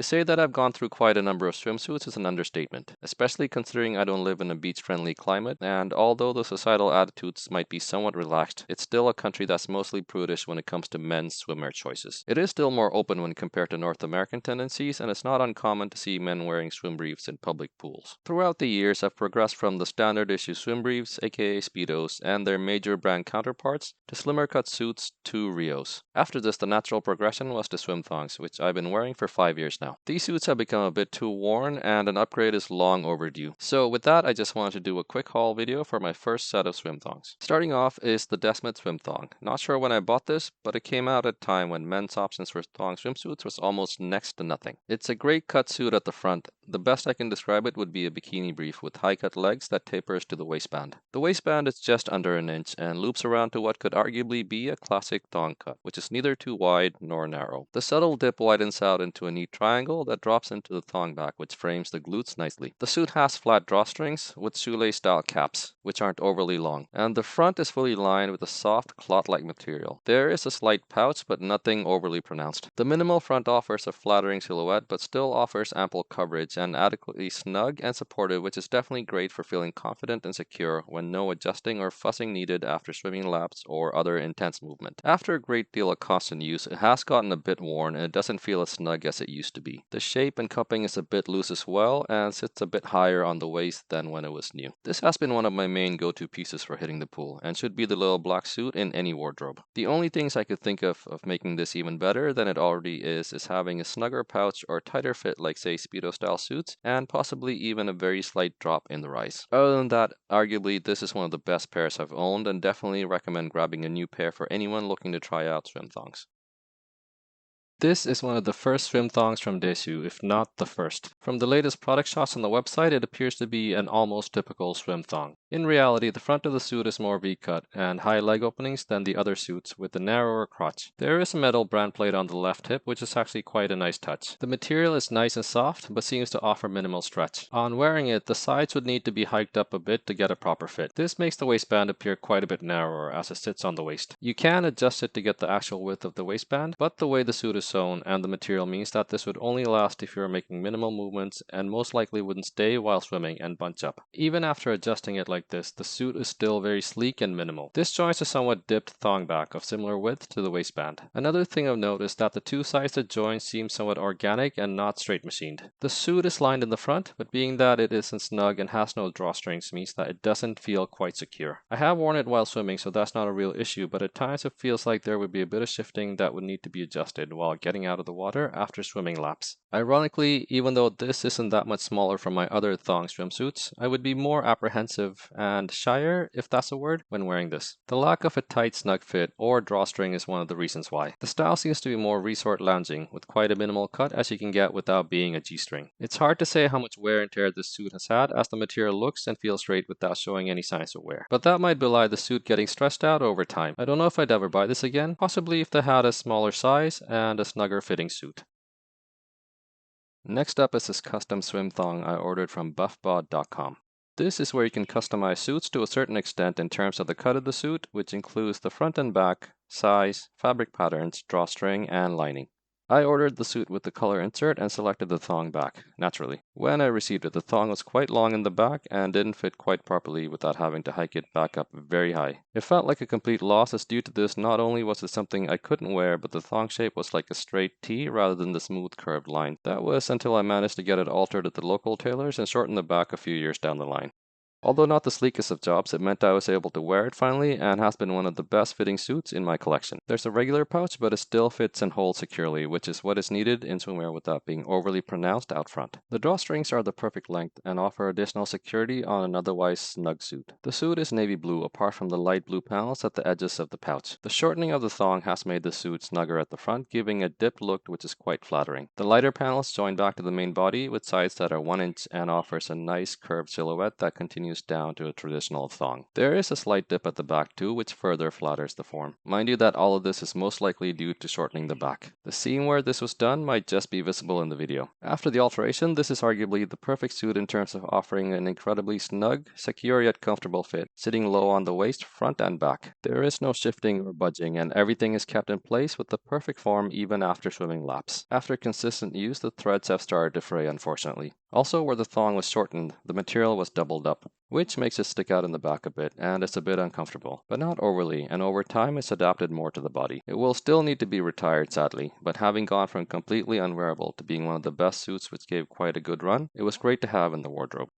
To say that I've gone through quite a number of swimsuits is an understatement, especially considering I don't live in a beach-friendly climate, and although the societal attitudes might be somewhat relaxed, it's still a country that's mostly prudish when it comes to men's swimwear choices. It is still more open when compared to North American tendencies, and it's not uncommon to see men wearing swim briefs in public pools. Throughout the years, I've progressed from the standard issue swim briefs, aka Speedos, and their major brand counterparts, to slimmer cut suits to Rios. After this, the natural progression was to swim thongs, which I've been wearing for 5 years now. These suits have become a bit too worn, and an upgrade is long overdue. So with that, I just wanted to do a quick haul video for my first set of swim thongs. Starting off is the Desmitt swim thong. Not sure when I bought this, but it came out at a time when men's options for thong swimsuits was almost next to nothing. It's a great cut suit at the front. The best I can describe it would be a bikini brief with high cut legs that tapers to the waistband. The waistband is just under an inch and loops around to what could arguably be a classic thong cut, which is neither too wide nor narrow. The subtle dip widens out into a neat triangle that drops into the thong back, which frames the glutes nicely. The suit has flat drawstrings with shoelace style caps, which aren't overly long, and the front is fully lined with a soft cloth-like material. There is a slight pouch, but nothing overly pronounced. The minimal front offers a flattering silhouette, but still offers ample coverage and adequately snug and supportive, which is definitely great for feeling confident and secure when no adjusting or fussing needed after swimming laps or other intense movement. After a great deal of constant use, it has gotten a bit worn and it doesn't feel as snug as it used to be. The shape and cupping is a bit loose as well and sits a bit higher on the waist than when it was new. This has been one of my main go-to pieces for hitting the pool and should be the little black suit in any wardrobe. The only things I could think of making this even better than it already is having a snugger pouch or tighter fit like say Speedo style suits and possibly even a very slight drop in the rise. Other than that, arguably this is one of the best pairs I've owned and definitely recommend grabbing a new pair for anyone looking to try out swim thongs. This is one of the first swim thongs from Dessue, if not the first. From the latest product shots on the website, it appears to be an almost typical swim thong. In reality, the front of the suit is more V-cut and high leg openings than the other suits with a narrower crotch. There is a metal brand plate on the left hip, which is actually quite a nice touch. The material is nice and soft, but seems to offer minimal stretch. On wearing it, the sides would need to be hiked up a bit to get a proper fit. This makes the waistband appear quite a bit narrower as it sits on the waist. You can adjust it to get the actual width of the waistband, but the way the suit is sewn and the material means that this would only last if you are making minimal movements and most likely wouldn't stay while swimming and bunch up. Even after adjusting it like this, the suit is still very sleek and minimal. This joins a somewhat dipped thong back of similar width to the waistband. Another thing of note is that the two-sided joints seem somewhat organic and not straight machined. The suit is lined in the front, but being that it isn't snug and has no drawstrings means that it doesn't feel quite secure. I have worn it while swimming, so that's not a real issue, but at times it feels like there would be a bit of shifting that would need to be adjusted while getting out of the water after swimming laps. Ironically, even though this isn't that much smaller from my other thong swimsuits, I would be more apprehensive and shyer, if that's a word, when wearing this. The lack of a tight snug fit or drawstring is one of the reasons why. The style seems to be more resort lounging, with quite a minimal cut as you can get without being a G-string. It's hard to say how much wear and tear this suit has had as the material looks and feels straight without showing any signs of wear. But that might belie the suit getting stretched out over time. I don't know if I'd ever buy this again, possibly if they had a smaller size and a snugger fitting suit. Next up is this custom swim thong I ordered from BuffedBod.com. This is where you can customize suits to a certain extent in terms of the cut of the suit, which includes the front and back, size, fabric patterns, drawstring, and lining. I ordered the suit with the color insert and selected the thong back, naturally. When I received it, the thong was quite long in the back and didn't fit quite properly without having to hike it back up very high. It felt like a complete loss as due to this, not only was it something I couldn't wear, but the thong shape was like a straight T rather than the smooth curved line. That was until I managed to get it altered at the local tailors and shorten the back a few years down the line. Although not the sleekest of jobs, it meant I was able to wear it finally and has been one of the best fitting suits in my collection. There's a regular pouch, but it still fits and holds securely, which is what is needed in swimwear without being overly pronounced out front. The drawstrings are the perfect length and offer additional security on an otherwise snug suit. The suit is navy blue apart from the light blue panels at the edges of the pouch. The shortening of the thong has made the suit snugger at the front, giving a dipped look which is quite flattering. The lighter panels join back to the main body with sides that are 1 inch and offers a nice curved silhouette that continues continues down to a traditional thong. There is a slight dip at the back too, which further flatters the form. Mind you that all of this is most likely due to shortening the back. The seam where this was done might just be visible in the video. After the alteration, this is arguably the perfect suit in terms of offering an incredibly snug, secure yet comfortable fit, sitting low on the waist, front and back. There is no shifting or budging, and everything is kept in place with the perfect form even after swimming laps. After consistent use, the threads have started to fray, unfortunately. Also, where the thong was shortened, the material was doubled up, which makes it stick out in the back a bit, and it's a bit uncomfortable, but not overly, and over time it's adapted more to the body. It will still need to be retired, sadly, but having gone from completely unwearable to being one of the best suits which gave quite a good run, it was great to have in the wardrobe.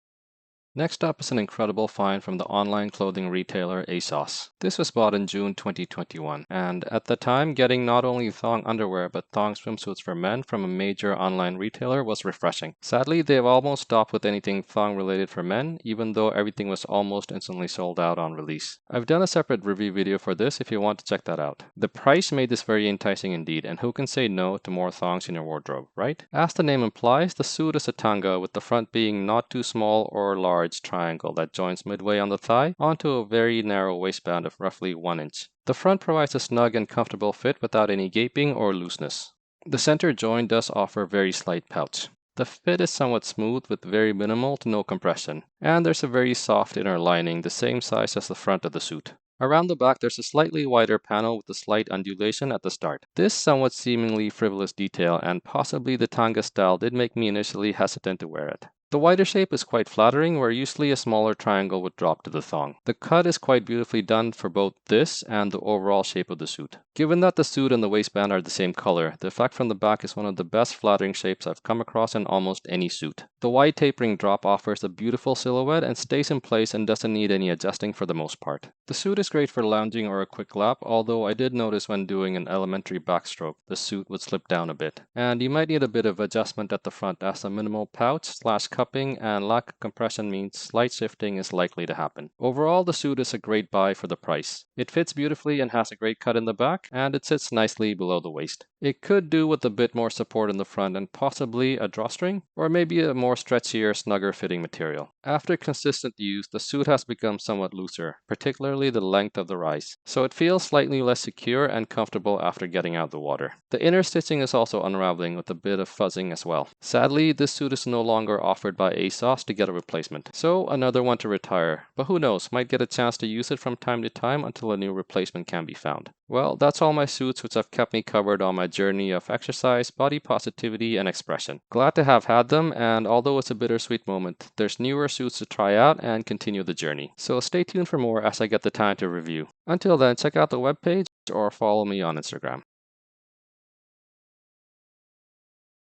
Next up is an incredible find from the online clothing retailer Asos. This was bought in June 2021, and at the time, getting not only thong underwear but thong swimsuits for men from a major online retailer was refreshing. Sadly, they have almost stopped with anything thong related for men, even though everything was almost instantly sold out on release. I've done a separate review video for this if you want to check that out. The price made this very enticing indeed, and who can say no to more thongs in your wardrobe, right? As the name implies, the suit is a tanga with the front being not too small or large triangle that joins midway on the thigh onto a very narrow waistband of roughly 1 inch. The front provides a snug and comfortable fit without any gaping or looseness. The center joint does offer very slight pouch. The fit is somewhat smooth with very minimal to no compression, and there's a very soft inner lining the same size as the front of the suit. Around the back, there's a slightly wider panel with a slight undulation at the start. This somewhat seemingly frivolous detail and possibly the tanga style did make me initially hesitant to wear it. The wider shape is quite flattering, where usually a smaller triangle would drop to the thong. The cut is quite beautifully done for both this and the overall shape of the suit. Given that the suit and the waistband are the same color, the effect from the back is one of the best flattering shapes I've come across in almost any suit. The wide tapering drop offers a beautiful silhouette and stays in place and doesn't need any adjusting for the most part. The suit is great for lounging or a quick lap, although I did notice when doing an elementary backstroke, the suit would slip down a bit. And you might need a bit of adjustment at the front as a minimal pouch/cupping and lack of compression means slight shifting is likely to happen. Overall, the suit is a great buy for the price. It fits beautifully and has a great cut in the back, and it sits nicely below the waist. It could do with a bit more support in the front and possibly a drawstring, or maybe a more stretchier, snugger fitting material. After consistent use, the suit has become somewhat looser, particularly the length of the rise, so it feels slightly less secure and comfortable after getting out the water. The inner stitching is also unraveling with a bit of fuzzing as well. Sadly, this suit is no longer offered by Asos to get a replacement, so another one to retire, but who knows, might get a chance to use it from time to time until a new replacement can be found. Well, that's all my suits which have kept me covered on my journey of exercise, body positivity, and expression. Glad to have had them, and although it's a bittersweet moment, there's newer suits to try out and continue the journey. So stay tuned for more as I get the time to review. Until then, check out the webpage or follow me on Instagram.